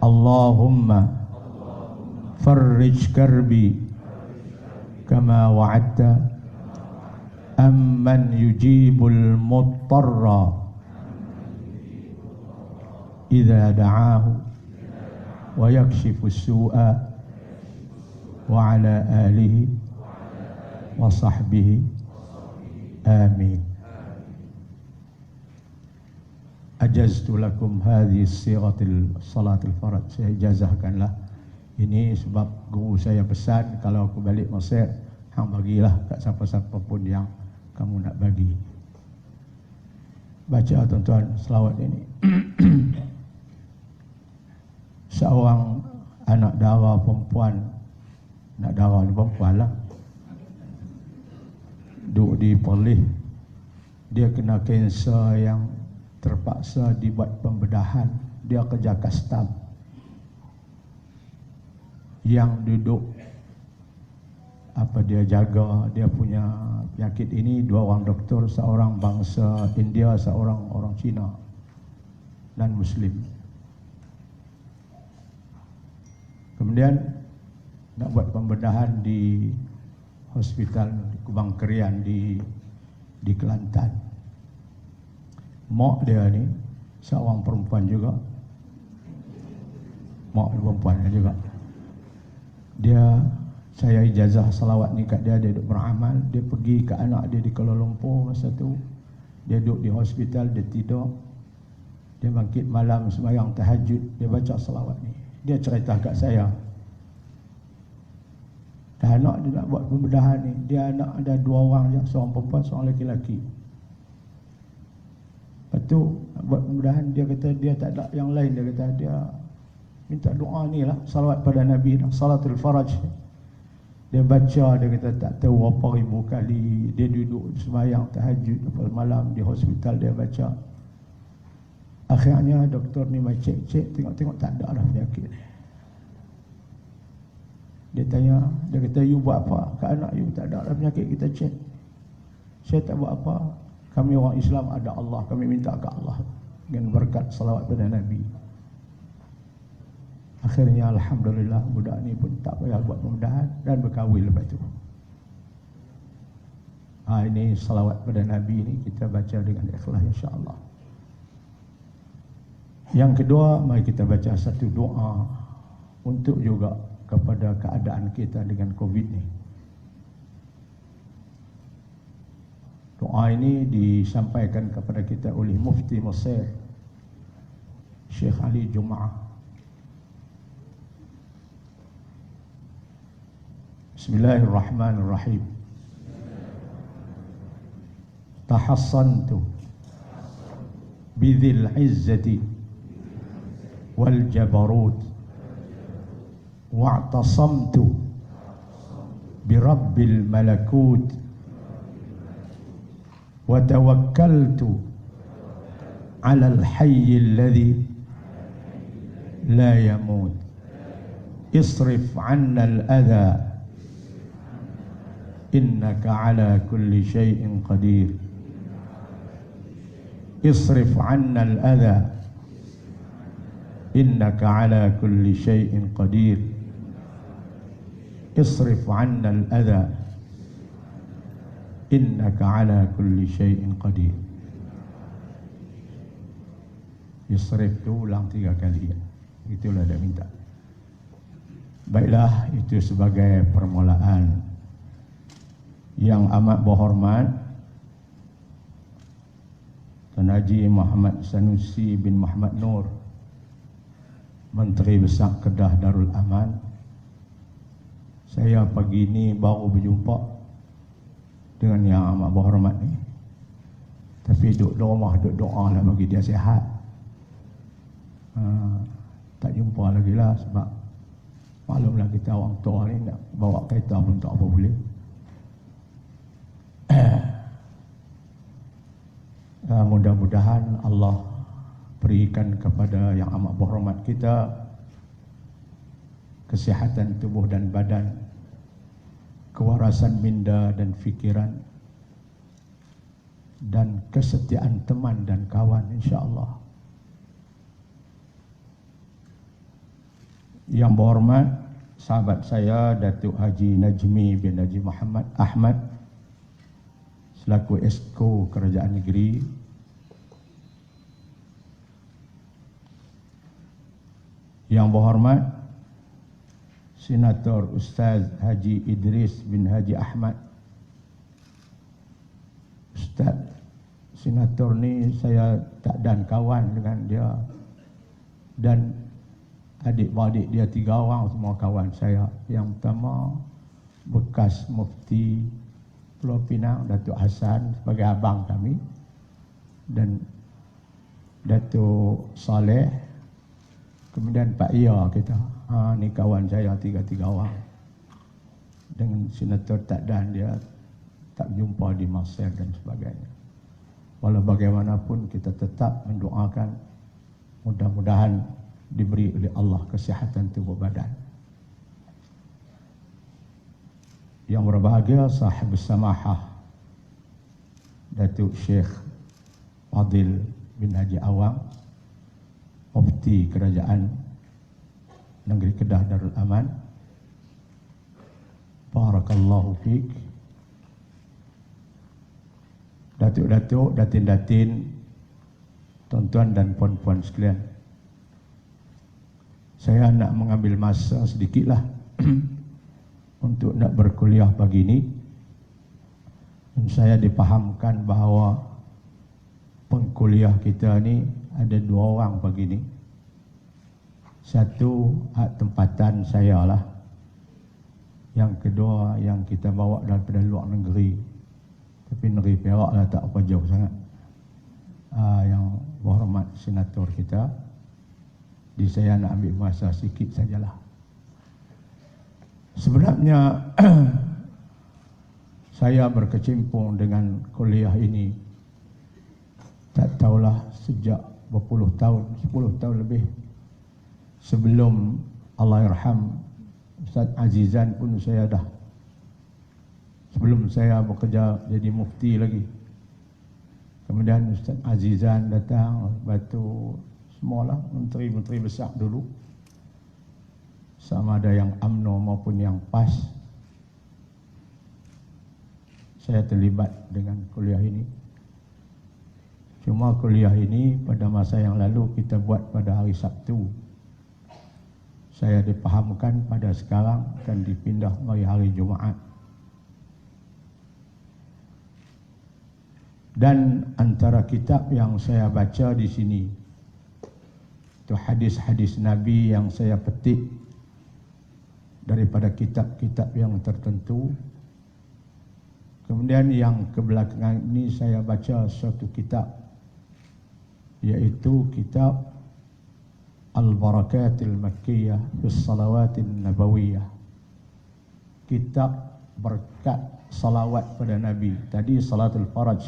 Allahumma farrij karbi kama wa'adta amman yujibul muttarra idza da'ahu wa yakshifu su'a wa ala alihi wa sahbihi amin. Ajaztu lakum hadhihi sighatil salatil farad. Saya ijazahkanlah ini sebab guru saya pesan kalau aku balik Mesir, hang bagilah kat siapa-siapa pun yang kamu nak bagi. Baca tuan-tuan selawat ini. Seorang anak dara perempuan, anak dara ni perempuan lah, duduk di Perlis. Dia kena kanser yang terpaksa dibuat pembedahan. Dia kerja custom. Yang duduk dia jaga dia punya penyakit ini dua orang doktor, seorang bangsa India, seorang orang Cina dan Muslim. Kemudian nak buat pembedahan di hospital Kubang Kerian di Kelantan. Mak dia ni seorang perempuan juga. Mak perempuan juga. Saya ijazah salawat ni kat dia duduk beramal. Dia pergi ke anak dia di Kuala Lumpur masa tu. Dia duduk di hospital, dia tidur. Dia bangkit malam sembahyang tahajud, dia baca salawat ni. Dia cerita kat saya. Dah anak dia nak buat pembedahan ni. Dia anak ada dua orang je, seorang perempuan, seorang lelaki. Lepas tu nak buat pembedahan, dia kata dia tak ada yang lain. Dia kata dia minta doa ni lah, salawat pada Nabi, salatul faraj. Dia baca, dia kata tak tahu berapa ribu kali. Dia duduk sembahyang tahajud malam di hospital, dia baca. Akhirnya doktor ni mai cek-cek, tengok-tengok tak ada dah penyakit. Dia tanya, dia kata you buat apa? Kat anak you tak ada dah penyakit, kita cek. Saya tak buat apa. Kami orang Islam ada Allah, kami minta ke Allah dengan berkat salawat pada Nabi. Akhirnya alhamdulillah budak ni pun tak payah buat pembedahan dan berkahwin lepas tu. Ini salawat pada Nabi ni kita baca dengan ikhlas insya-Allah. Yang kedua, mari kita baca satu doa untuk juga kepada keadaan kita dengan Covid ni. Doa ini disampaikan kepada kita oleh Mufti Mesir, Syekh Ali Jum'ah. Bismillahirrahmanirrahim. Tahassantu bidhil izzati wal jabarut wa'tasamtu birabbil malakut wa tawakkaltu ala al-hayy alladhi la yamut isrif 'anna al-adha innaka ala kulli syai'in qadir. Isrif 'anna al-adha innaka ala kulli syai'in qadir. Isrif 'anna al-adha innaka ala kulli syai'in qadir. Isrif tu ulang 3 kali. Itulah dia minta. Baiklah, itu sebagai permulaan yang amat berhormat Tuan Haji Muhammad Sanusi bin Muhammad Nur, Menteri Besar Kedah Darul Aman. Saya pagi ini baru berjumpa dengan yang amat berhormat ni. Tapi duduk di rumah, duduk doa lah bagi dia sihat. Tak jumpa lagi lah sebab maklumlah kita orang tua ni nak bawa kereta pun tak apa boleh. Mudah-mudahan Allah berikan kepada yang amat berhormat kita kesihatan tubuh dan badan, kewarasan minda dan fikiran, dan kesetiaan teman dan kawan insya-Allah. Yang berhormat sahabat saya Datuk Haji Najmi bin Haji Muhammad Ahmad selaku Esko Kerajaan Negeri, yang berhormat Senator Ustaz Haji Idris bin Haji Ahmad. Ustaz Senator ni saya tak dan kawan dengan dia, dan adik-beradik dia 3 orang semua kawan saya. Yang pertama bekas Mufti Pulau Pinang Datuk Hassan sebagai abang kami, dan Datuk Saleh, kemudian Pak Ia kita. Ni kawan saya 3 orang. Dengan Senator tak dan dia tak jumpa di Mesir dan sebagainya. Walau bagaimanapun kita tetap mendoakan mudah-mudahan diberi oleh Allah kesihatan tubuh badan. Yang berbahagia sahib samahah Datuk Syekh Fadil bin Haji Awang, Mufti Kerajaan Negeri Kedah Darul Aman. Barakallahu fiik. Datuk-datuk, datin-datin, tuan-tuan dan puan-puan sekalian, saya nak mengambil masa sedikitlah untuk nak berkuliah pagi ini. Dan saya dipahamkan bahawa pengkuliah kita ni ada 2 orang pagi ni. Satu hak tempatan saya lah, yang kedua yang kita bawa daripada luar negeri, tapi negeri Perak lah, tak apa jauh sangat. Yang berhormat senator kita, di saya nak ambil masa sikit sajalah. Sebenarnya saya berkecimpung dengan kuliah ini tak tahulah sejak berpuluh tahun, 10 tahun lebih. Sebelum Allahyarham Ustaz Azizan pun saya dah, sebelum saya bekerja jadi mufti lagi. Kemudian Ustaz Azizan datang, batu semualah menteri-menteri besar dulu, sama ada yang UMNO maupun yang PAS. Saya terlibat dengan kuliah ini. Cuma kuliah ini pada masa yang lalu kita buat pada hari Sabtu. Saya dipahamkan pada sekarang akan dipindah mari hari Jumaat. Dan antara kitab yang saya baca di sini itu hadis-hadis Nabi yang saya petik daripada kitab-kitab yang tertentu. Kemudian yang kebelakangan ini saya baca suatu kitab, yaitu kitab Al-Barakatil Makkiyah Fis Salawatin Nabawiyah, kitab berkat salawat pada Nabi. Tadi Salatul Faraj,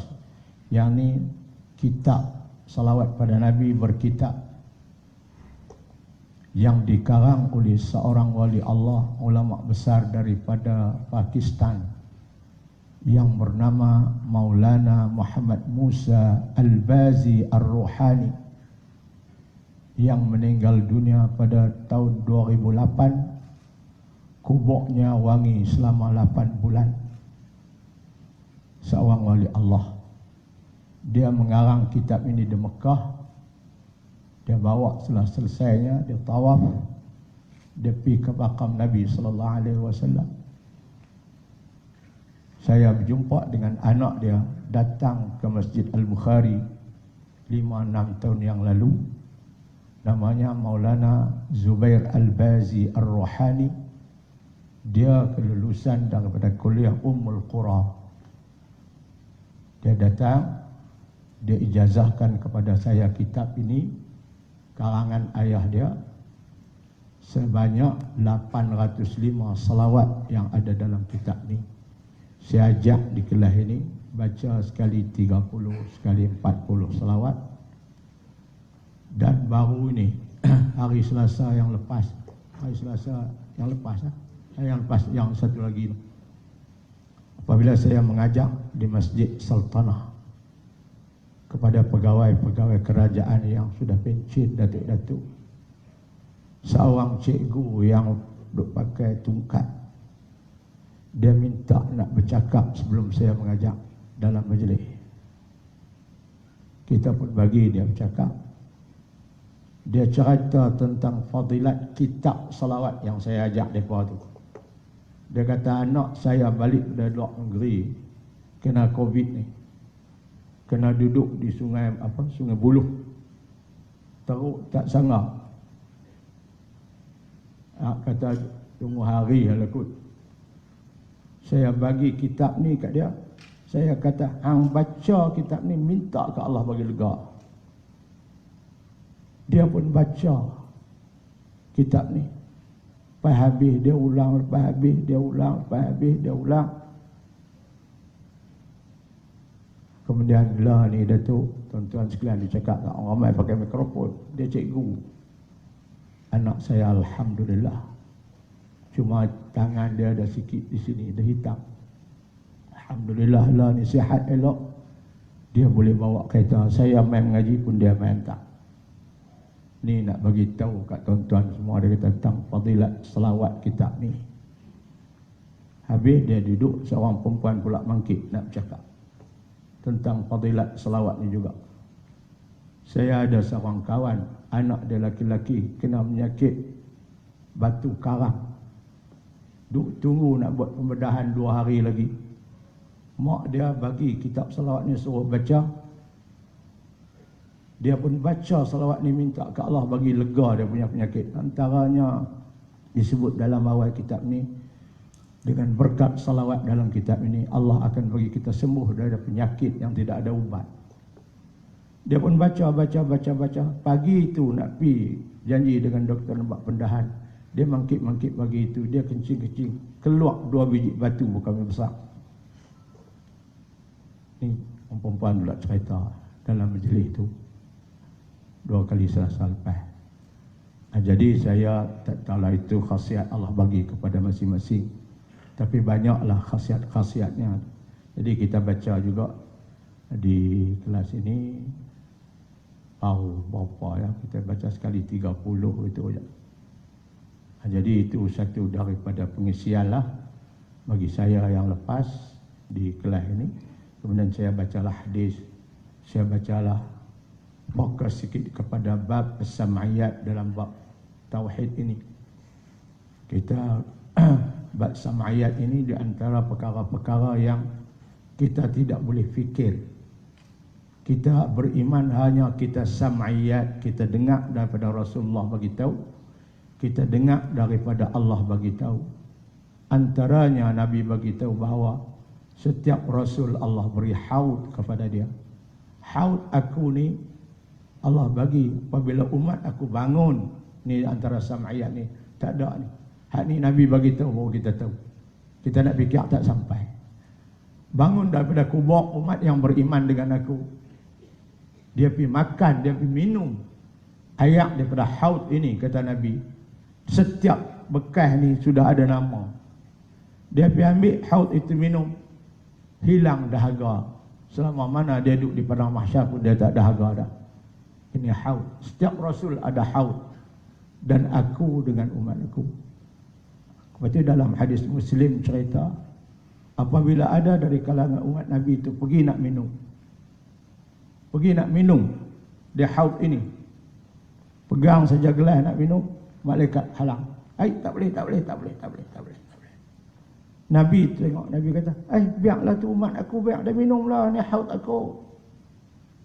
yang ni kitab salawat pada Nabi berkitab, yang dikarang oleh seorang wali Allah, ulama besar daripada Pakistan, yang bernama Maulana Muhammad Musa Al-Bazi Ar-Ruhani, yang meninggal dunia pada tahun 2008. Kuburnya wangi selama 8 bulan. Seorang wali Allah. Dia mengarang kitab ini di Mekah. Dia bawa setelah selesainya, dia tawaf, dia pergi ke makam Nabi sallallahu alaihi wasallam. Saya berjumpa dengan anak dia, datang ke Masjid Al-Bukhari 5-6 tahun yang lalu. Namanya Maulana Zubair Al-Bazi Ar-Ruhani. Dia kelulusan daripada kuliah Ummul Qura. Dia datang, dia ijazahkan kepada saya kitab ini, karangan ayah dia, sebanyak 805 salawat yang ada dalam kitab ini. Saya ajak di kelas ini baca sekali 30, sekali 40 salawat. Dan baru ini hari Selasa yang lepas, yang satu lagi, apabila saya mengajak di Masjid Sultanah kepada pegawai-pegawai kerajaan yang sudah pencen, datuk-datuk, seorang cikgu yang duk pakai tungkat. Dia minta nak bercakap sebelum saya mengajak dalam majlis. Kita pun bagi dia bercakap. Dia cerita tentang fadilat kitab salawat yang saya ajak mereka tu. Dia kata anak saya balik dari luar negeri kena COVID ni. Kena duduk di sungai Sungai Buloh. Teruk tak sangka. Kata tunggu hari lah kot. Saya bagi kitab ni kat dia. Saya kata, hang baca kitab ni minta ke Allah bagi lega. Dia pun baca kitab ni. Lepas habis dia ulang, lepas habis dia ulang, lepas habis dia ulang. Kemudian lah ni Datuk, tuan-tuan sekalian, dia cakap kat orang ramai pakai mikrofon. Dia cikgu. Anak saya alhamdulillah. Cuma tangan dia ada sikit di sini, dah hitam. Alhamdulillah lah ni sihat elok. Dia boleh bawa kereta. Saya main mengaji pun dia main tak. Ni nak bagi tahu kat tuan-tuan semua, dia kata tentang fadilat selawat kitab ni. Habis dia duduk, seorang perempuan pula bangkit nak bercakap tentang fadilat selawat ni juga. Saya ada seorang kawan, anak dia laki-laki kena penyakit batu karang. Duk tunggu nak buat pembedahan 2 hari lagi. Mak dia bagi kitab salawat ni suruh baca. Dia pun baca salawat ni minta ke Allah bagi lega dia punya penyakit. Antaranya disebut dalam awal kitab ni, dengan berkat salawat dalam kitab ini Allah akan bagi kita sembuh dari penyakit yang tidak ada ubat. Dia pun baca. Pagi itu nak pi janji dengan doktor nak buat pendahan. Dia mangkit pagi itu, dia kencing. Keluar 2 biji batu bukan besar. Ni perempuan pula cerita dalam majlis itu 2 kali Selasa lepas. Jadi saya tak tahulah itu khasiat Allah bagi kepada masing-masing. Tapi banyaklah khasiat-khasiatnya. Jadi kita baca juga di kelas ini. Tahu berapa ya, kita baca sekali 30 itu je. Jadi itu satu daripada pengisian lah bagi saya yang lepas di kelas ini. Kemudian saya bacalah hadis, saya bacalah fokus sikit kepada bab as-sam'iyat dalam bab tauhid ini. Kita bab sam'iyat ini di antara perkara-perkara yang kita tidak boleh fikir. Kita beriman hanya kita sam'iyat, kita dengar daripada Rasulullah bagi tahu. Kita dengar daripada Allah bagi tahu. Antaranya Nabi bagi tahu bahawa setiap Rasul Allah beri haud kepada dia. Haud aku ni Allah bagi apabila umat aku bangun. Ni antara sam'iyat ni. Tak ada ni. Hak ni Nabi bagi tahu baru kita tahu. Kita nak fikir tak sampai. Bangun daripada kubur umat yang beriman dengan aku. Dia pergi makan, dia pergi minum air daripada haud ini, kata Nabi. Setiap bekas ni sudah ada nama. Dia pergi ambil haud itu minum, hilang dahaga. Selama mana dia duduk di padang mahsyar pun dia tak dahaga dah. Ini haud. Setiap Rasul ada haud. Dan aku dengan umat aku. Lepas itu dalam hadis Muslim cerita, apabila ada dari kalangan umat Nabi itu pergi nak minum, dia haud ini, pegang saja gelas nak minum, malaikat halang. Tak boleh. Nabi tengok, Nabi kata, biarlah tu umat aku, biar dia minumlah, ni haud aku.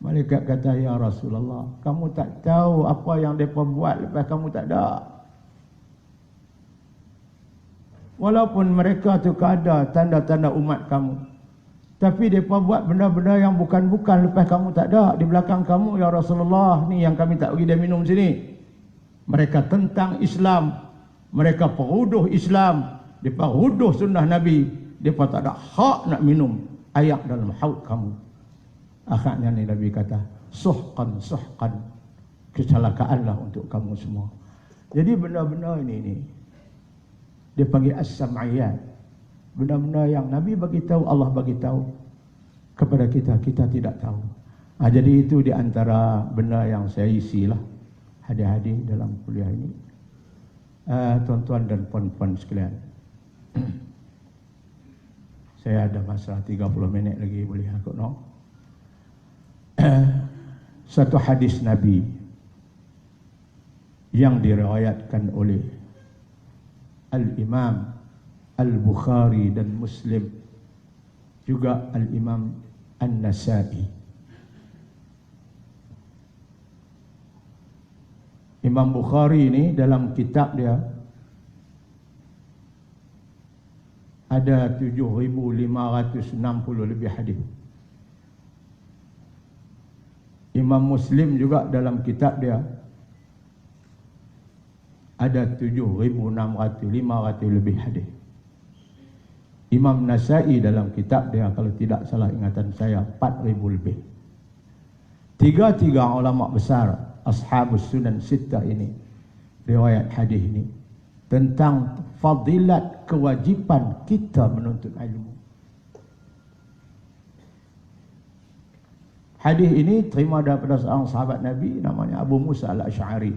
Malaikat kata, ya Rasulullah, kamu tak tahu apa yang mereka buat lepas kamu tak ada. Walaupun mereka tu ada tanda-tanda umat kamu, tapi mereka buat benda-benda yang bukan-bukan lepas kamu tak ada. Di belakang kamu, ya Rasulullah, ni yang kami tak bagi dia minum sini. Mereka tentang Islam, mereka peruduh Islam, mereka peruduh sunnah Nabi, mereka tak ada hak nak minum air dalam haud kamu. Akhirnya ni Nabi kata, suhqan, kecelakaanlah untuk kamu semua. Jadi benda-benda ini dia panggil as-sam'iyat. Benda-benda yang Nabi bagi tahu, Allah bagi tahu kepada kita, kita tidak tahu. Jadi itu di antara benda yang saya isilah hadir-hadir dalam kuliah ini. Tuan-tuan dan puan-puan sekalian, saya ada masa 30 minit lagi, boleh aku no? Satu hadis Nabi yang diriwayatkan oleh Al-Imam Al-Bukhari dan Muslim, juga Al-Imam An-Nasa'i. Imam Bukhari ini dalam kitab dia ada 7,560 lebih hadis. Imam Muslim juga dalam kitab dia ada 7,600 lebih hadis. Imam Nasa'i dalam kitab dia, kalau tidak salah ingatan saya, 4,000 lebih. Tiga-tiga ulama besar Ashabus Sunan Sittah ini riwayat hadis ini tentang fadilat kewajipan kita menuntut ilmu. Hadis ini terima daripada seorang sahabat Nabi namanya Abu Musa Al-Asy'ari,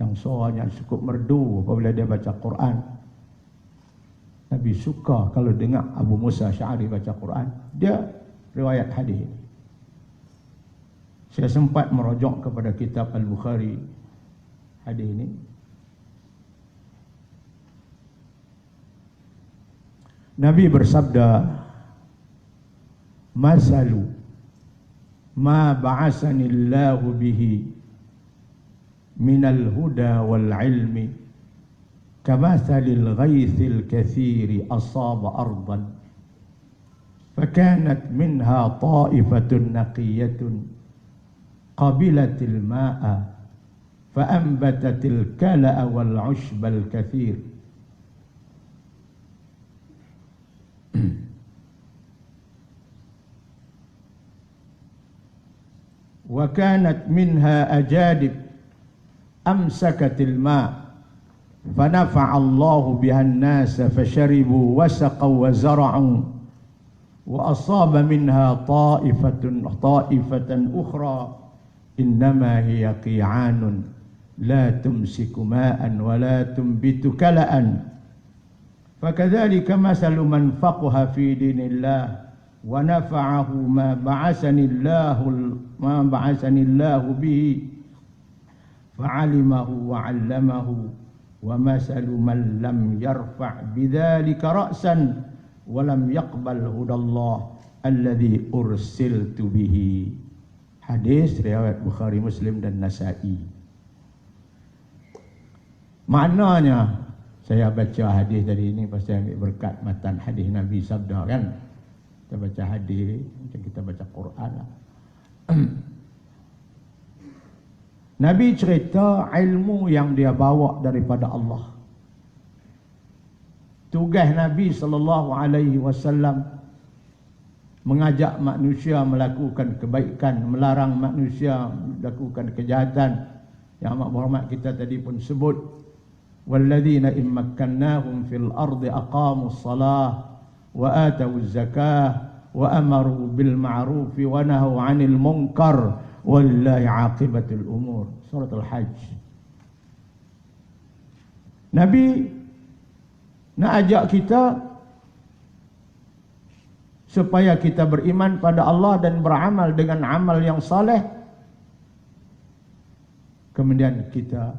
yang suaranya cukup merdu apabila dia baca Quran. Nabi suka kalau dengar Abu Musa Al-Asy'ari baca Quran. Dia riwayat hadis ini. Saya sempat merujuk kepada kitab Al-Bukhari hadis ini. Nabi bersabda, "Masalu ma ba'asani Allahu bihi minal huda wal ilmi kamathalil ghaithil kathiri asaba ardan fakanat minha ta'ifatun naqiyatun qabilatil ma'a fa'anbatatil kala'a wal 'ushbal kathir." Wa kanat minha ajadib amsakatil ma' fanafa'a Allahu bihan nasa fasharibu wasaqaw wa zara'u wa asaba minha ta'ifatan ukhra innama hiya qi'anun la tumsiku ma'an wa la tumbitu kala'an fakadzalika masalu man faqaha fi dinillah wa nafa'ahu ma ba'asani Allahu bihi fa'alimahu wa 'allamahu wa masalu man lam yarfa' bidzalika ra'san wa lam yaqbal hudallah alladhi ursiltu bihi. Hadis riwayat Bukhari, Muslim dan Nasa'i. Maknanya, saya baca hadis tadi ini pasal ambil berkat matan hadis Nabi sabda kan. Kita baca hadis macam kita baca Quran lah. Nabi cerita ilmu yang dia bawa daripada Allah. Tugas Nabi SAW mengajak manusia melakukan kebaikan, melarang manusia melakukan kejahatan. Yang amat berhormat kita tadi pun sebut, walladzina immakkannahum fil ardi aqamus salah wa atawuz zakah wa amaru bil ma'ruf wa nahaw 'anil munkar wallahi 'aqibatul umur. Surah Al-Hajj. Nabi nak ajak kita supaya kita beriman pada Allah dan beramal dengan amal yang saleh. Kemudian kita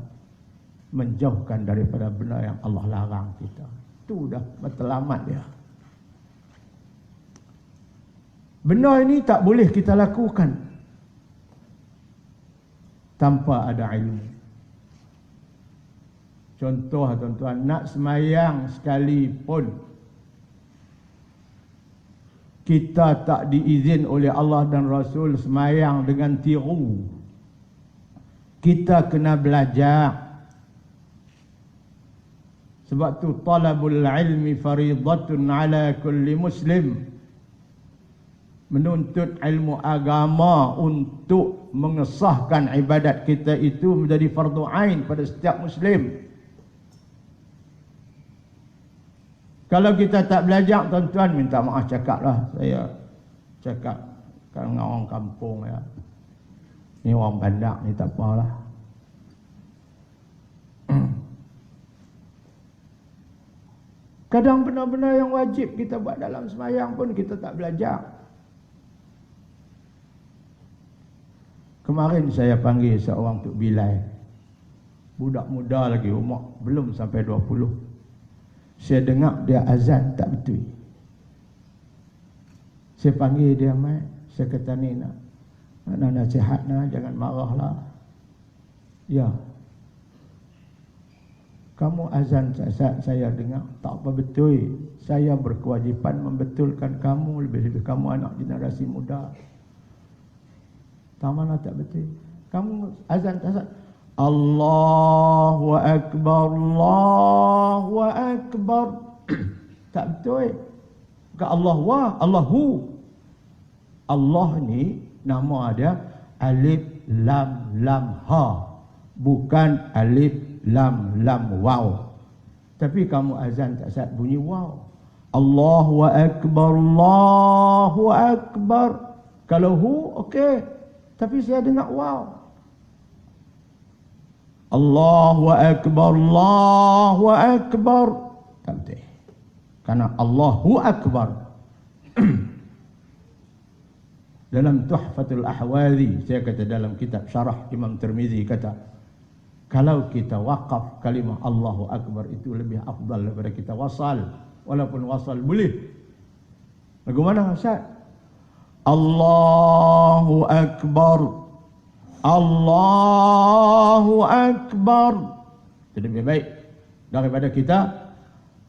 menjauhkan daripada benda yang Allah larang kita. Itu dah matlamat dia. Benda ini tak boleh kita lakukan tanpa ada ilmu. Contoh tuan-tuan, nak semayang sekalipun kita tak diizin oleh Allah dan Rasul semayang dengan tiru. Kita kena belajar. Sebab tu talabul ilmi faridatun ala kulli muslim. Menuntut ilmu agama untuk mengesahkan ibadat kita itu menjadi fardu ain pada setiap muslim. Kalau kita tak belajar, tuan-tuan, minta maaf cakaplah. Saya cakap dengan orang kampung ya. Ni orang bandar ni tak apalah. Kadang benar-benar yang wajib kita buat dalam sembahyang pun kita tak belajar. Kemarin saya panggil seorang Tok Bilal. Budak muda lagi, umur belum sampai 20. Saya dengar dia azan tak betul. Saya panggil dia, mai. Saya kata ni nak nasihat nak, jangan marahlah. Ya. Kamu azan saya dengar tak apa betul. Saya berkewajipan membetulkan kamu, lebih-lebih kamu anak generasi muda. Tak mana tak betul. Kamu azan tak Allahu Akbar, Allahu Akbar. Tak betul. Bukan Allah wa, Allahu. Allah ni nama dia alif lam lam ha. Bukan alif lam lam waw. Tapi kamu azan tak sat bunyi waw. Allahu Akbar, Allahu Akbar. Kalau hu okey. Tapi saya dengar waw. Allahu Akbar, Allahu Akbar. Tak betul. Karena Allahu Akbar. Dalam Tuhfatul Ahwazi, saya kata dalam kitab syarah Imam Tirmizi kata, kalau kita waqaf kalimah Allahu Akbar itu lebih afdal daripada kita wasal. Walaupun wasal boleh. Lagu mana Ustaz? Allahu Akbar, Allahu Akbar. Itu lebih baik daripada kita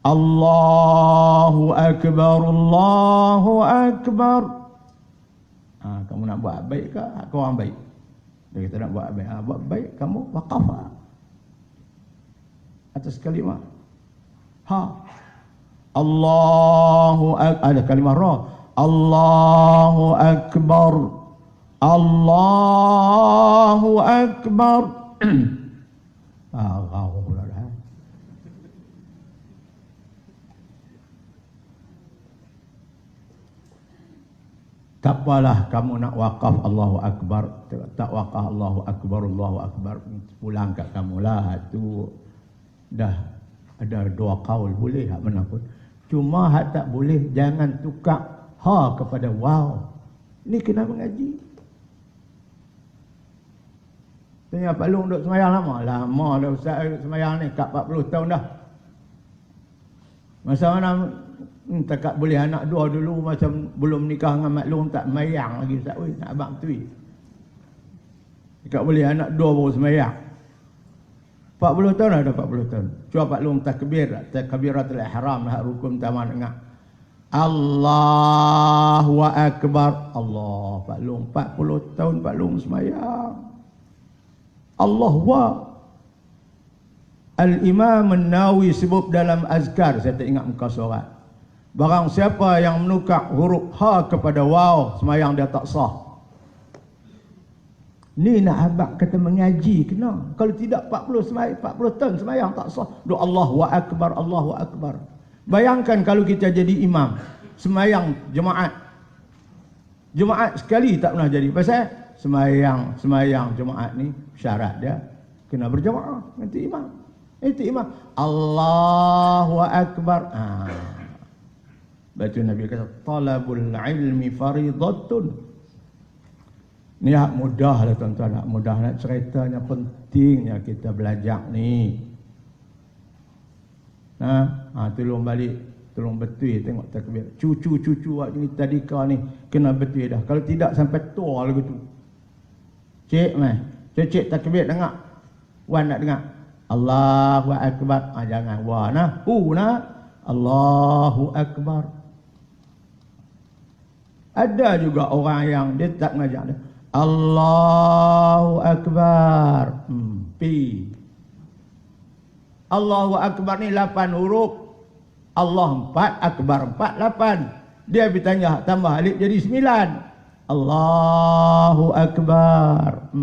Allahu Akbar, Allahu Akbar. Kamu nak buat baik ke? Kau orang baik. Dia kata nak buat baik. Buat baik, kamu waqaf atas kalimah ha. Allahu Akbar. Ada kalimah ra. Allahu Akbar, Allahu Akbar. Rau pula dah. Tak apalah kamu nak wakaf Allahu Akbar, tak wakaf Allahu Akbar, Allahu Akbar, pulang kat kamu lah. Itu dah ada dua kaul, boleh hak mana pun. Cuma hak tak boleh, jangan tukar ha kepada waw. Ni kena mengaji. Tanya Pak Long duduk semayang lama? Lama dah Ustaz semayang ni, kat 40 tahun dah. Masa mana takat boleh anak dua dulu, macam belum nikah dengan Mak Long tak semayang lagi Ustaz. Oi, nak abang tui. Takat boleh anak dua baru semayang. 40 tahun ada 40 tahun. Cuba Pak Long takbiratul ihram, hak rukun taman dengar. Allahu Akbar. Allah, Pak Long 40 tahun Pak Long semayang. Allah wa. Al-Imam An-Nawawi sebut dalam azkar, saya tak ingat muka surat. Barang siapa yang menukar huruf ha kepada waw, semayang dia tak sah. Ni nak abang kata mengaji kena. Kalau tidak 40 tahun semayang tak sah. Doa Allahu Akbar, Allahu Akbar. Bayangkan kalau kita jadi imam, semayang jemaat. Jemaat sekali tak pernah jadi. Pasal semayang jemaat ni syarat dia kena berjemaah. Nanti imam. Itu imam. Allahu Akbar. Baca Nabi kata talabul ilmi faridatun. Ni hak mudah lah tuan-tuan, hak mudah nak ceritanya, pentingnya kita belajar ni. Tolong balik, tolong betul tengok takbir. Cucu-cucu awak ni tadika ni kena betul dah. Kalau tidak sampai tua lagu tu. Cik meh, cik takbir dengar. Wan nak dengar. Allahu Akbar. Jangan wa nah. Allahu Akbar. Ada juga orang yang dia tak ngajak dia. Allahu Akbar. Pi. Allahu Akbar ni 8 huruf. Allah 4, Akbar 4, 8. Dia bertanya tambah alif jadi 9. Allahu Akbar.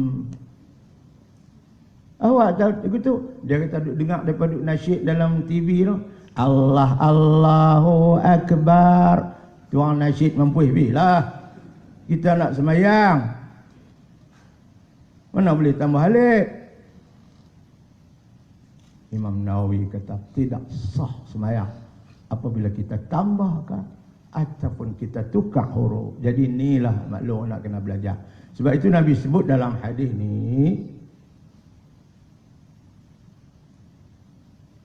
Awak tahu begitu? Dia kata duk dengar daripada nasyid dalam TV tu. Allahu Akbar. Tuang nasyid mampu lah. Kita nak semayang. Mana boleh tambah alif? Imam Nawawi kata tidak sah semayang. apabila kita tambahkan ataupun kita tukar huruf. Jadi inilah maklum nak kena belajar. Sebab itu Nabi sebut dalam hadis ni,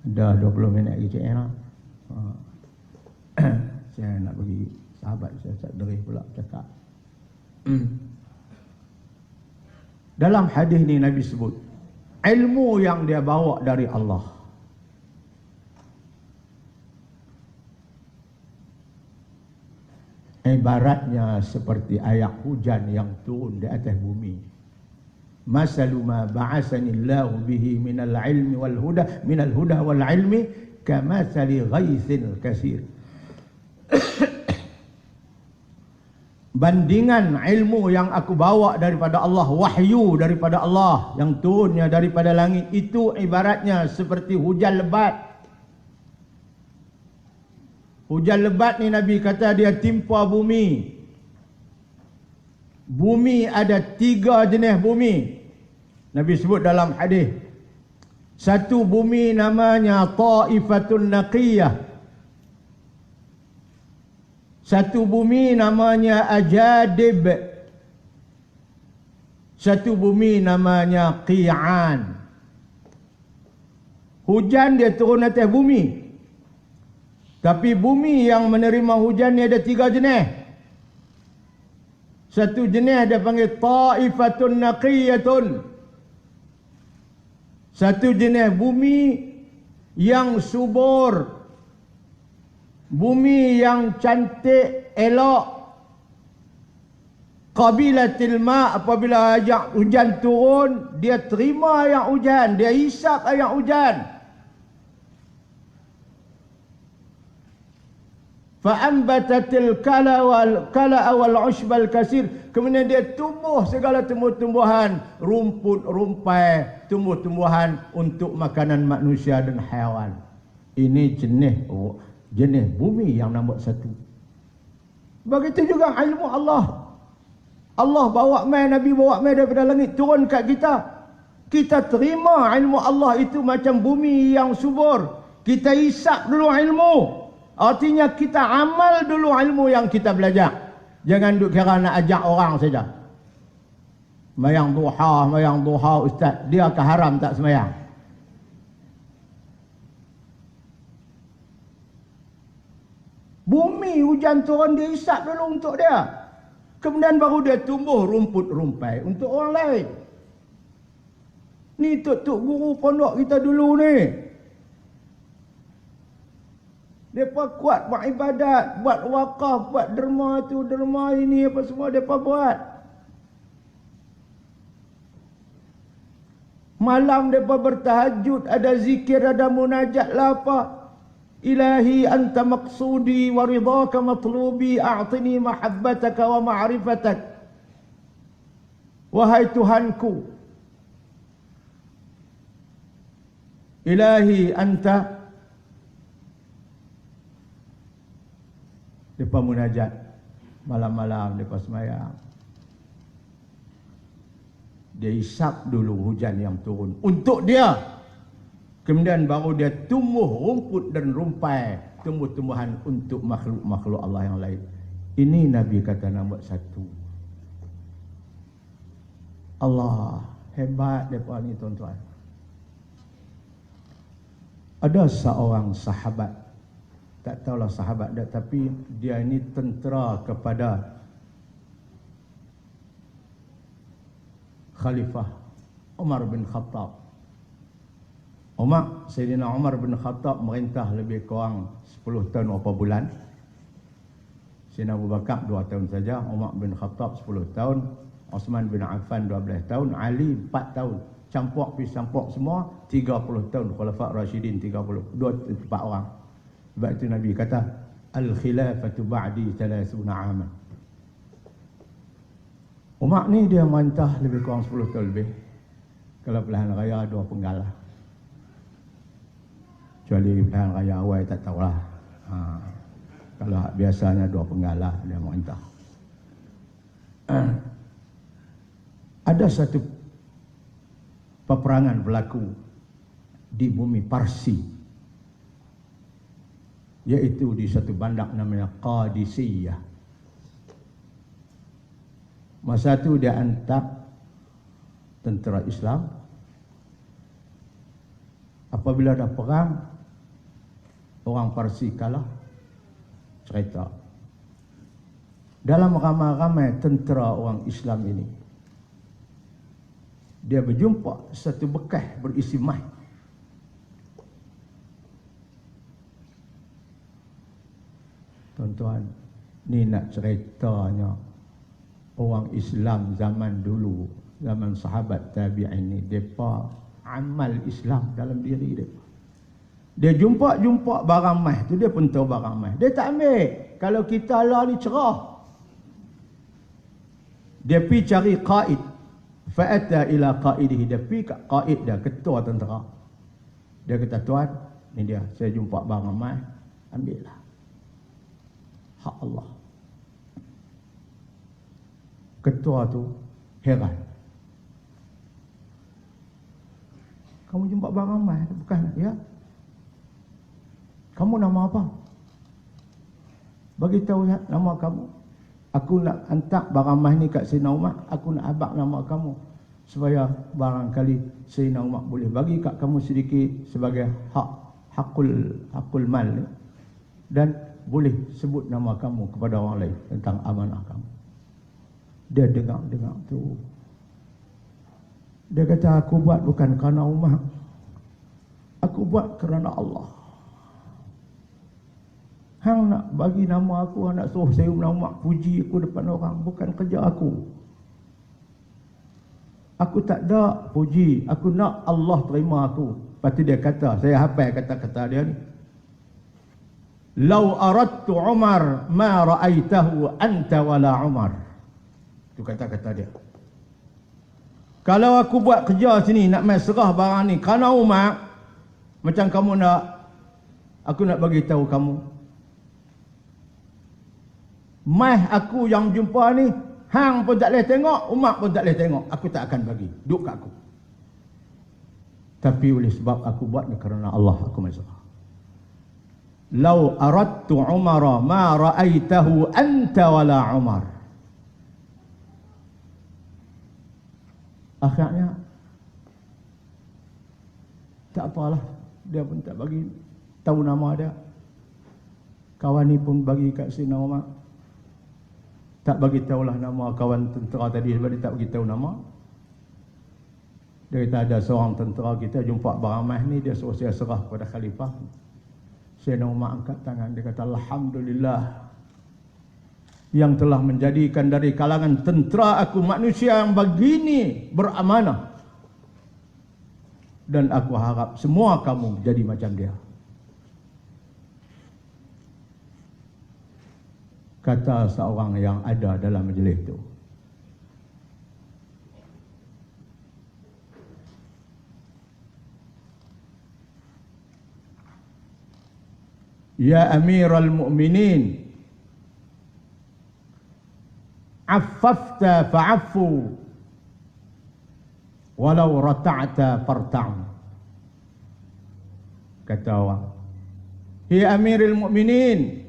dah 20 minit lagi cik Era. Saya nak bagi sahabat saya tak derih pula cakap. Dalam hadis ni Nabi sebut ilmu yang dia bawa dari Allah. Ibaratnya seperti air hujan yang turun di atas bumi. Masalu ma ba'asani Allahu bihi minal ilmi wal huda, minal huda wal ilmi kamathali ghaithin katsir. Bandingan ilmu yang aku bawa daripada Allah, wahyu daripada Allah yang turunnya daripada langit, itu ibaratnya seperti hujan lebat. Hujan lebat ni Nabi kata dia timpa bumi. Bumi ada 3 jenis bumi. Nabi sebut dalam hadis. Satu bumi namanya Ta'ifatun Naqiyah. Satu bumi namanya Ajadib. Satu bumi namanya Qi'an. Hujan dia turun atas bumi. Tapi bumi yang menerima hujan ni ada 3 jenis. Satu jenis dia panggil Ta'ifatun Naqiyatun. Satu jenis bumi yang subur, bumi yang cantik, elok. Qabilatil ma', apabila ajak hujan turun, dia terima air hujan, dia hisap air hujan. Fa'ambatatil kala wal ushbal kasir. Kemudian dia tumbuh segala tumbuh-tumbuhan, rumput, rumpai, tumbuh-tumbuhan untuk makanan manusia dan haiwan. Ini jenis bumi yang nombor 1. Begitu juga ilmu Allah. Allah bawa mai, Nabi bawa mai daripada langit turun kat kita. Kita terima ilmu Allah itu macam bumi yang subur. Kita hisap dulu ilmu. Artinya kita amal dulu ilmu yang kita belajar. Jangan duk kira nak ajak orang saja. Mayang duha ustaz. Dia ke haram tak semayang? Bumi hujan turun dia hisap dulu untuk dia. Kemudian baru dia tumbuh rumput rumpai untuk orang lain. Ni tok-tok guru pondok kita dulu ni. Mereka kuat buat ibadat, buat wakaf, buat derma tu, derma ini, apa semua mereka buat. Malam mereka bertahajud, ada zikir, ada munajat lah apa. Ilahi anta maqsudi wa ridhaka matlubi, a'tini mahabbataka wa ma'rifatak. Wahai Tuhanku, Ilahi anta. Mereka munajat malam-malam, mereka semayang. Dia hisap dulu hujan yang turun untuk dia. Kemudian baru dia tumbuh rumput dan rumpai, tumbuh-tumbuhan untuk makhluk-makhluk Allah yang lain. Ini Nabi kata nombor 1. Allah hebat mereka ni tuan-tuan. Ada seorang sahabat, tak tahulah sahabat dia, tapi dia ini tentera kepada Khalifah Umar bin Khattab. Sayyidina Umar bin Khattab merintah lebih kurang 10 tahun berapa bulan. Sayyidina Abu Bakar 2 tahun saja, Umar bin Khattab 10 tahun, Osman bin Affan 12 tahun, Ali 4 tahun. Campur semua 30 tahun. Khulafa' Rashidin 4 orang. Sebab itu Nabi kata al-khilafatu ba'di 30 aman. Umar ni dia merintah lebih kurang 10 tahun lebih. Kalau pilihan raya 2 penggalah. Kecuali pilihan raya awal tak tahulah. Kalau biasanya 2 penggalah dia merintah. Ada satu peperangan berlaku di bumi Parsi. iaitu di satu bandar namanya Qadisiyah. Masa itu dia hantar tentera Islam. Apabila ada perang, orang Parsi kalah. Cerita dalam ramai-ramai tentera orang Islam ini, dia berjumpa satu bekas berisi emas. Tuan-tuan, ni nak ceritanya orang Islam zaman dulu, zaman sahabat tabi'in ni, mereka amal Islam dalam diri mereka. Dia jumpa barang emas tu, dia pun tahu barang emas. Dia tak ambil. Kalau kita lah ni cerah. Dia pergi cari qaid. Fa'ata ila qaidihi. Dia pergi kat qaid dia, ketua tentera. Dia kata, tuan, ni dia, saya jumpa barang emas, ambillah. Hak Allah. Ketua tu heran. Kamu jumpa barang emas, bukan? Ya. Kamu nama apa? Bagi tahu ya nama kamu. Aku nak hantar barang emas ni kat Sayyidina Umar. Aku nak abak nama kamu supaya barangkali Sayyidina Umar boleh bagi kat kamu sedikit sebagai hakul mal, dan boleh sebut nama kamu kepada orang lain tentang amanah kamu. Dia dengar tu. Dia kata, aku buat bukan kerana Umar. Aku buat kerana Allah. Hang nak bagi nama aku, nak suruh saya nak puji aku depan orang, bukan kerja aku. Aku tak ada puji, aku nak Allah terima aku. Lepas tu dia kata, saya hafal kata-kata dia ni. Lau aradtu Umar ma ra'aitahu anta wala Umar. Itu kata-kata dia. Kalau aku buat kerja sini nak main serah barang ni kerana Umar, macam kamu nak, aku nak bagi tahu kamu, mai aku yang jumpa ni, hang pun tak boleh tengok, Umar pun tak boleh tengok. Aku tak akan bagi. Duk kat aku. Tapi oleh sebab aku buat ni kerana Allah, aku mahu. Lau aradtu Umara ma ra'aitahu anta wala Umar. Akhirnya tak apalah, dia pun tak bagi tahu nama dia. Kawan ni pun bagi kat Sayyidina Umar. Tak bagi tahulah nama kawan tentera tadi sebab dia tak bagi tahu nama. Dia kata ada seorang tentera kita jumpa barang emas ni, dia suruh saya serah kepada khalifah. Sayyidina Umar angkat tangan, dia kata, alhamdulillah yang telah menjadikan dari kalangan tentera aku manusia yang begini beramanah. Dan aku harap semua kamu jadi macam dia. Kata seorang yang ada dalam majlis itu. Ya Amirul Mu'minin, affafta fa'affu, walau rata'ta farta'u. Kata orang, ya Amirul Mu'minin,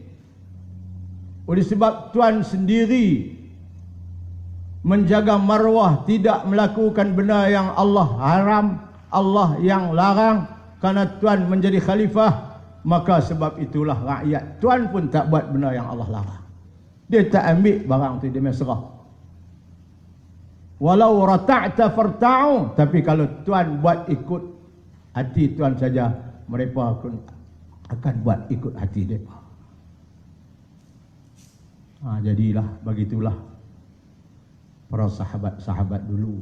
oleh sebab Tuan sendiri menjaga marwah, tidak melakukan benda yang Allah haram, Allah yang larang, kerana Tuan menjadi khalifah, maka sebab itulah rakyat Tuan pun tak buat benda yang Allah larang. Dia tak ambil barang tu, dia serah. Walau rata'ta farta'u, tapi kalau Tuan buat ikut hati Tuan saja, mereka akan buat ikut hati mereka. Jadilah begitulah para sahabat-sahabat dulu.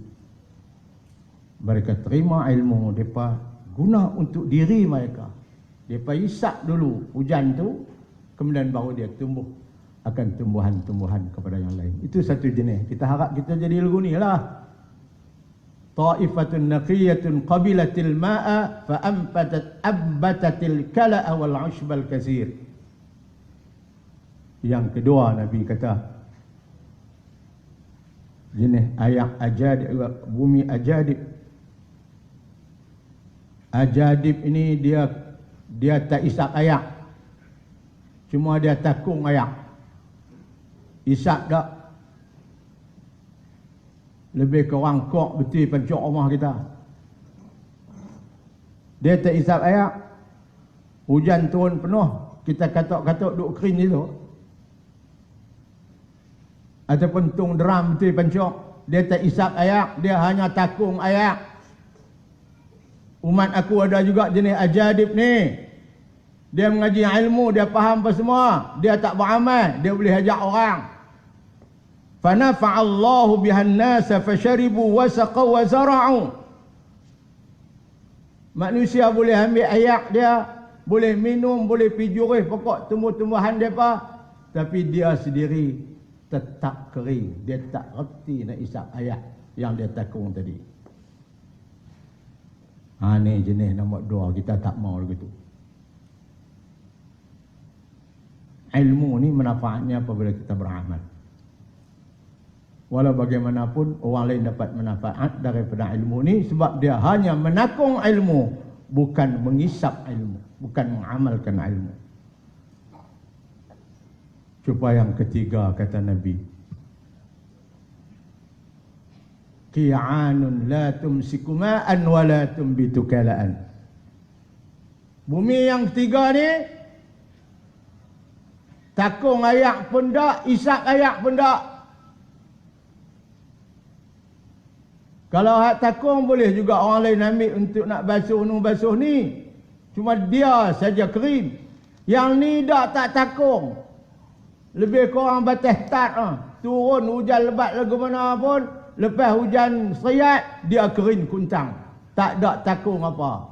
Mereka terima ilmu, mereka guna untuk diri mereka. Mereka isap dulu hujan tu, kemudian baru dia tumbuh akan tumbuhan-tumbuhan kepada yang lain. Itu satu jenis. Kita harap kita jadi lagu ni lah. Ta'ifatun naqiyatun qabilatil ma'a fa'ambatatil kala'a wal 'ushbal katsir. Yang kedua, Nabi kata, jenis ayak ajadib, bumi ajadib. Ajadib ini dia tak isap ayak. Cuma dia takung ayak. Isap tak. Lebih ke wangkok betul pencok rumah kita. Dia tak isap ayak. Hujan turun penuh. Kita katok-katok duk kering itu. Ataupun tung deram betul pencok. Dia tak isap ayak. Dia hanya takung ayak. Umat aku ada juga jenis ajadib ni. Dia mengaji ilmu, dia faham apa semua. Dia tak beramal, dia boleh ajak orang. Fanafa'allahu bihan nasa fasharibu wasaqaw wa zara'u. Manusia boleh ambil ayak dia, boleh minum, boleh pergi jurih pokok tumbuh-tumbuhan mereka, tapi dia sendiri tetap kering. Dia tak reti nak isap ayak yang dia takung tadi. Ni jenis nombor 2, kita tak mau begitu. Ilmu ni manfaatnya apabila kita beramal. Walau bagaimanapun orang lain dapat manfaat daripada ilmu ni sebab dia hanya menakung ilmu, bukan mengisap ilmu, bukan mengamalkan ilmu. Cuba yang ketiga kata Nabi, qi'anun la tumsiku ma'an wa la tumbitu kala'an. Bumi yang ketiga ni takung ayak pun tak, isap ayak pun tak. Kalau hak takung boleh juga orang lain ambil untuk nak basuh ni. Cuma dia saja kering. Yang ni tak takung. Lebih kurang batas tat. Turun hujan lebat lagu mana pun. Lepas hujan seriat, dia kering kuncang. Tak ada takung apa.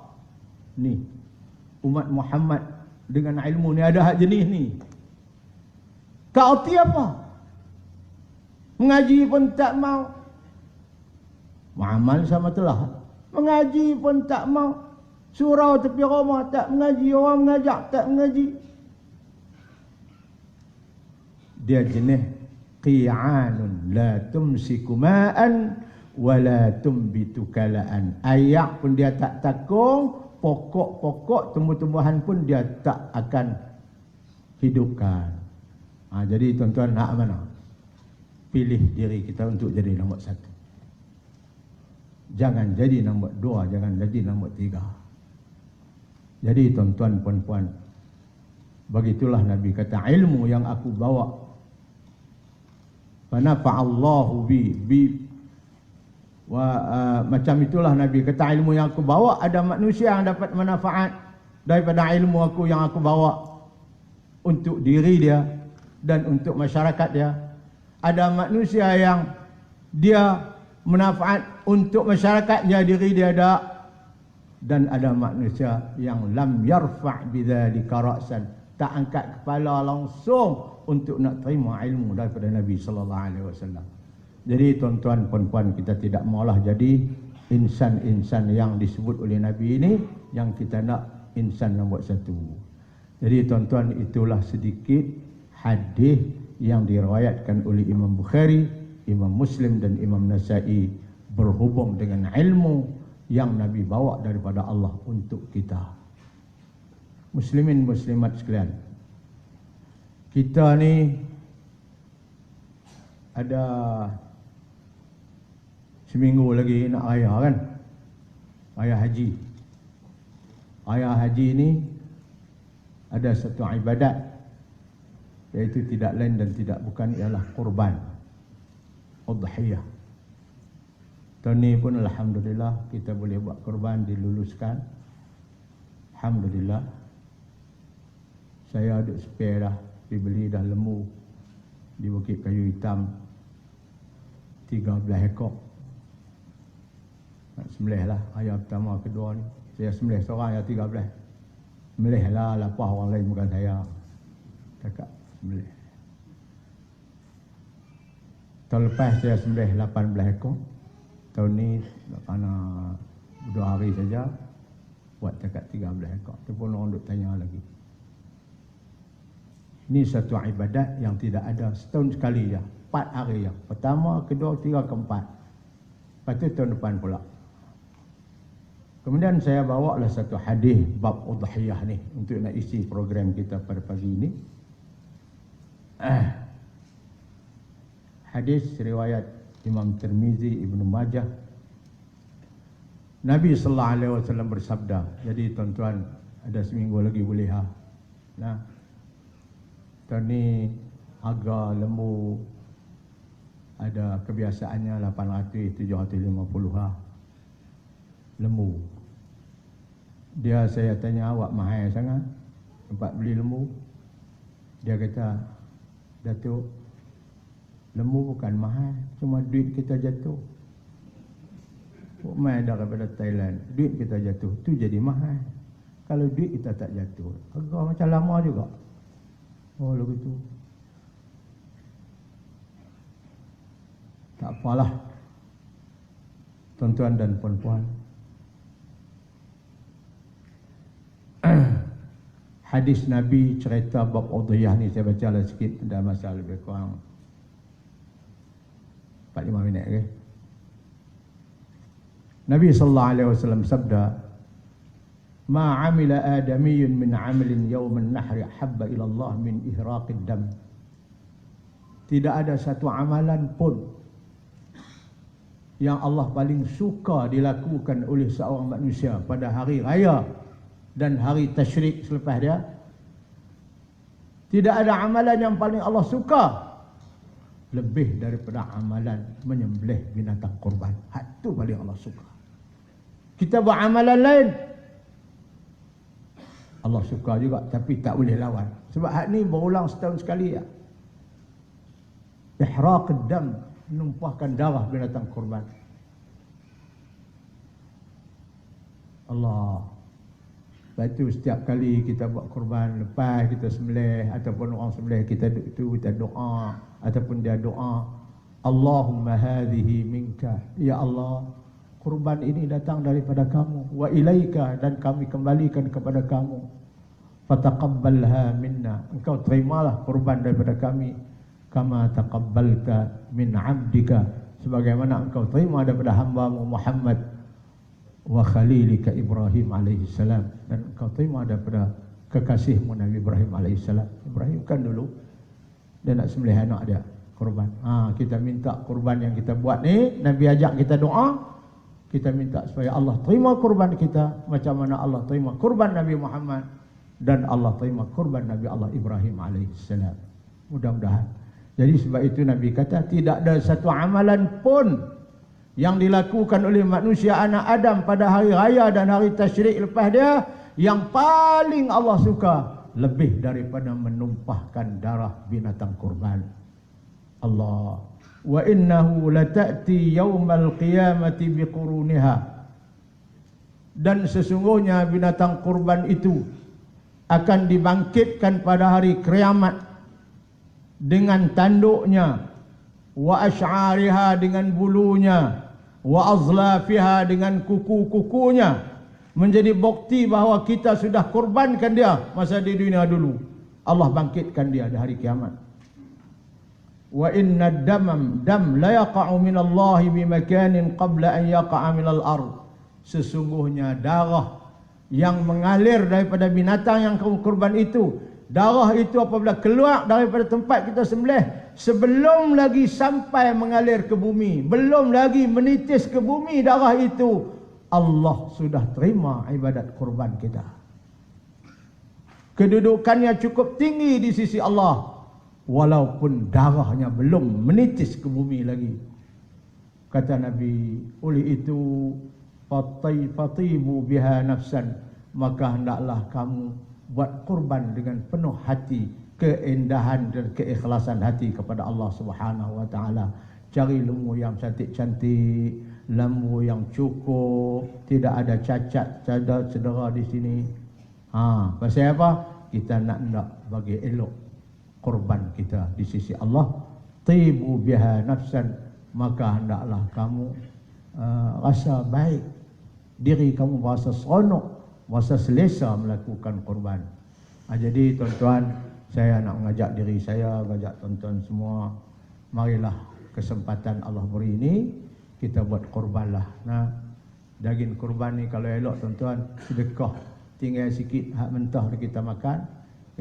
Ni. Umat Muhammad dengan ilmu ni ada hak jenis ni. Tak erti apa. Mengaji pun tak mau. Amal sama telah. Mengaji pun tak mau. Surau tepi rumah tak mengaji. Orang mengajak tak mengaji. Dia jenis qi'anun la tumsiku ma'an wa la tumbitu kala'an. Ayak pun dia tak takung. Pokok-pokok tumbuh-tumbuhan pun dia tak akan hidupkan. Jadi tuan-tuan nak mana? Pilih diri kita untuk jadi nombor 1. Jangan jadi nombor 2, jangan jadi nombor 3. Jadi tuan-tuan puan-puan, begitulah Nabi kata, ilmu yang aku bawa, fanafa'allahu macam itulah Nabi kata, ilmu yang aku bawa, ada manusia yang dapat manfaat daripada ilmu aku yang aku bawa untuk diri dia dan untuk masyarakat dia. Ada manusia yang dia manfaat untuk masyarakatnya, diri dia ada. Dan ada manusia yang lam yarfa' bidzalika ra'san, tak angkat kepala langsung untuk nak terima ilmu daripada Nabi sallallahu alaihi wasallam. Jadi tuan-tuan puan-puan, kita tidak maulah jadi insan-insan yang disebut oleh Nabi ini, yang kita nak insan nombor 1. Jadi tuan-tuan, itulah sedikit hadis yang diriwayatkan oleh Imam Bukhari, Imam Muslim dan Imam Nasa'i berhubung dengan ilmu yang Nabi bawa daripada Allah untuk kita. Muslimin muslimat sekalian, kita ni ada seminggu lagi nak raya kan? Raya haji. Raya haji ni ada satu ibadat, iaitu tidak lain dan tidak bukan ialah kurban, udhiyah. Tahun ni pun alhamdulillah kita boleh buat kurban, diluluskan. Alhamdulillah. Saya ada spare dah, dibeli dah lembu di Bukit Kayu Hitam 13 ekor. Nak sembelih lah ayam pertama kedua ni. Saya sembelih seorang yang 13. Sembelih lah, lapar orang lain bukan saya. Cakap sembelih. Tahun lepas saya sembelih 18 ekor. Tahun ni kerana 2 hari saja buat cakap 13 ekor. Tu pun orang duk tanya lagi. Ini satu ibadat yang tidak ada, setahun sekali je, 4 hari je. Pertama, kedua, ketiga, keempat. Lepas tu tahun depan pula. Kemudian saya bawa lah satu hadis bab udhiyah ni untuk nak isi program kita pada pagi ini. Hadis riwayat Imam Tirmizi, Ibnu Majah. Nabi sallallahu alaihi wasallam bersabda. Jadi tuan-tuan, ada seminggu lagi boleh ha. Nah. Tahun ni harga lembu ada kebiasaannya 800 750 ha. Lembu. Dia, saya tanya, awak mahal sangat tempat beli lembu? Dia kata, Datuk, lembu bukan mahal, cuma duit kita jatuh. Mai daripada Thailand, duit kita jatuh, tu jadi mahal. Kalau duit kita tak jatuh, harga macam lama juga. Oh, lagu tu. Tak apalah, tuan-tuan dan puan-puan. Hadis Nabi cerita bab udhiyah ni saya baca lah sikit, dah masa lebih kurang 4-5 minit ke. Nabi sallallahu alaihi wasallam sabda, "Ma 'amila adamiyyun min 'amalin yawm an-nahr habba ila Allah min ihraqid dam." Tidak ada satu amalan pun yang Allah paling suka dilakukan oleh seorang manusia pada hari raya dan hari tasyrik selepas dia. Tidak ada amalan yang paling Allah suka lebih daripada amalan menyembelih binatang kurban. Hak tu paling Allah suka. Kita buat amalan lain, Allah suka juga, tapi tak boleh lawan. Sebab hak ni berulang setahun sekali ya. Ihraq dam, menumpahkan darah binatang kurban. Allah. Lepas itu setiap kali kita buat kurban, lepas kita sembelih ataupun orang sembelih, kita doa ataupun dia doa, Allahumma hadhihi minka, ya Allah, kurban ini datang daripada kamu, wa ilaika, dan kami kembalikan kepada kamu, fataqabbalha minna, engkau terimalah kurban daripada kami, kama taqabbalta min 'abdika, sebagaimana engkau terima daripada hamba-Mu Muhammad wa khalilika Ibrahim alaihi salam, dan engkau terima daripada kekasihmu Nabi Ibrahim alaihi salam. Ibrahim kan dulu dia nak sembelih anak dia, kurban. Kita minta kurban yang kita buat ni, Nabi ajak kita doa, kita minta supaya Allah terima kurban kita macam mana Allah terima kurban Nabi Muhammad dan Allah terima kurban Nabi Allah Ibrahim alaihi salam. Mudah-mudahan. Jadi sebab itu Nabi kata, tidak ada satu amalan pun yang dilakukan oleh manusia anak Adam pada hari raya dan hari tasyrik lepas dia yang paling Allah suka lebih daripada menumpahkan darah binatang kurban. Allah, wa innahu lata'ti yaumal qiyamati biquruniha, dan sesungguhnya binatang kurban itu akan dibangkitkan pada hari kiamat dengan tanduknya, wa asy'ariha, dengan bulunya, wa azlafiha, dengan kuku-kukunya, menjadi bukti bahawa kita sudah kurbankan dia masa di dunia dulu. Allah bangkitkan dia di hari kiamat. Wa inna dam la yaqa'u min Allah bi makanin qabla an yaqa'a min al-ard. Sesungguhnya darah yang mengalir daripada binatang yang kamu kurban itu, darah itu apabila keluar daripada tempat kita sembelih, sebelum lagi sampai mengalir ke bumi, belum lagi menitis ke bumi darah itu, Allah sudah terima ibadat kurban kita. Kedudukannya cukup tinggi di sisi Allah, walaupun darahnya belum menitis ke bumi lagi. Kata Nabi, oleh itu fatibu biha nafsan, maka hendaklah kamu buat kurban dengan penuh hati, keindahan dan keikhlasan hati kepada Allah Subhanahu wa taala. Cari lembu yang cantik-cantik, lembu yang cukup, tidak ada cacat, ada cedera di sini. Pasal apa? Kita nak bagi elok kurban kita di sisi Allah. Tibu biha nafsan, maka hendaklah kamu rasa baik, diri kamu rasa seronok, rasa selesa melakukan kurban. Jadi tuan-tuan, saya nak mengajak diri saya, mengajak tuan-tuan semua, marilah kesempatan Allah beri ini, kita buat kurbanlah. Nah, daging kurban ni kalau elok tuan-tuan, sedekah, tinggal sikit hak mentah kita makan,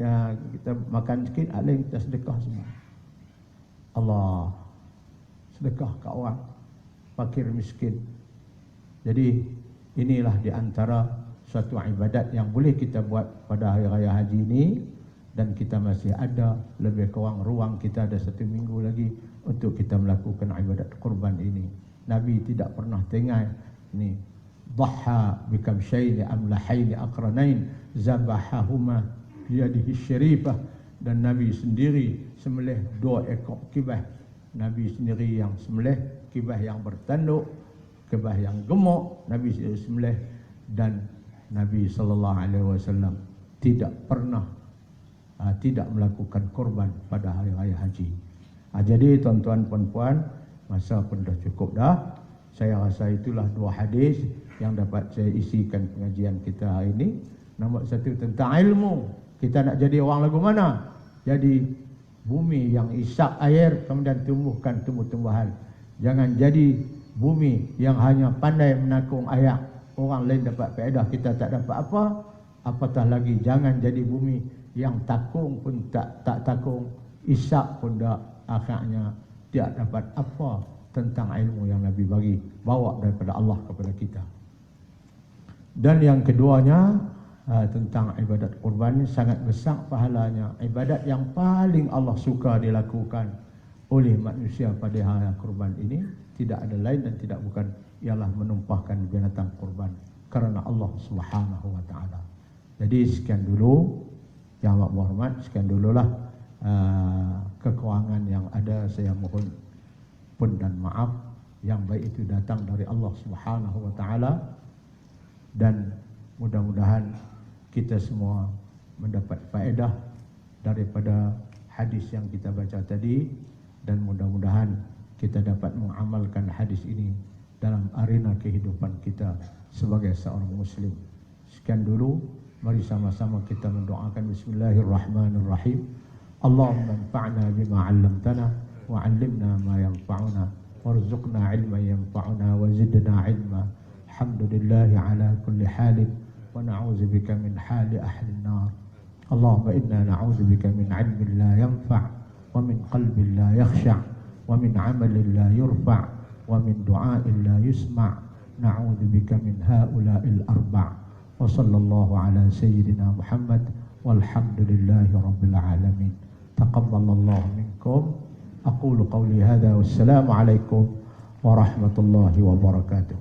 Ya, kita makan sikit, ada yang kita sedekah semua. Allah, sedekah ke orang fakir miskin. Jadi inilah di antara suatu ibadat yang boleh kita buat pada hari raya haji ini, dan kita masih ada lebih kurang ruang, kita ada 1 minggu lagi untuk kita melakukan ibadat kurban ini. Nabi tidak pernah tengah ini dhaha bikamshaini amlahaini aqranain zabahahuma biyadihi syarifah, dan Nabi sendiri sembelih 2 ekor kibah. Nabi sendiri yang sembelih kibah yang bertanduk, kibah yang gemuk, Nabi sembelih. Dan Nabi SAW tidak pernah tidak melakukan korban pada hari raya haji. Jadi tuan-tuan puan-puan, masa pun dah cukup dah. Saya rasa itulah 2 hadis yang dapat saya isikan pengajian kita hari ini. Nombor 1 tentang ilmu. Kita nak jadi orang lagu mana? Jadi bumi yang isap air kemudian tumbuhkan tumbuh-tumbuhan. Jangan jadi bumi yang hanya pandai menakung air, orang lain dapat faedah, kita tak dapat apa. Apatah lagi jangan jadi bumi yang takung pun tak takung, isap pun tak, akhirnya tidak dapat apa tentang ilmu yang Nabi bagi, bawa daripada Allah kepada kita. Dan yang keduanya tentang ibadat kurban, sangat besar pahalanya. Ibadat yang paling Allah suka dilakukan oleh manusia pada hari kurban ini tidak ada lain dan tidak bukan ialah menumpahkan binatang kurban kerana Allah Subhanahu wa taala. Jadi sekian dulu yang amat berhormat, sekian dululah kekurangan yang ada, saya mohon pun dan maaf. Yang baik itu datang dari Allah Subhanahu wa taala, dan mudah-mudahan kita semua mendapat faedah daripada hadis yang kita baca tadi, dan mudah-mudahan kita dapat mengamalkan hadis ini dalam arena kehidupan kita sebagai seorang muslim. Sekian dulu, mari sama-sama kita mendoakan. Bismillahirrahmanirrahim. Allahumma anfa'na bima 'allamtana wa 'allimna ma yanfa'una warzuqna 'ilman yanfa'una wa zidna 'ilma. Alhamdulillahi ala kulli halin wa na'udzu bika min hali ahli an-nar. Allahumma inna na'udzu bika min 'ilmin la yanfa' wa min qalbin la yakhsha' wa min 'amalin la yurfa' wa min du'a'in la yusma'. Na'udzu bika min ha'ula'il arba'. Wa sallallahu ala sayyidina Muhammad walhamdulillahi rabbil alamin. Taqabbalallahu minkum. Aqulu qawli hadha wassalamu alaikum warahmatullahi wabarakatuh.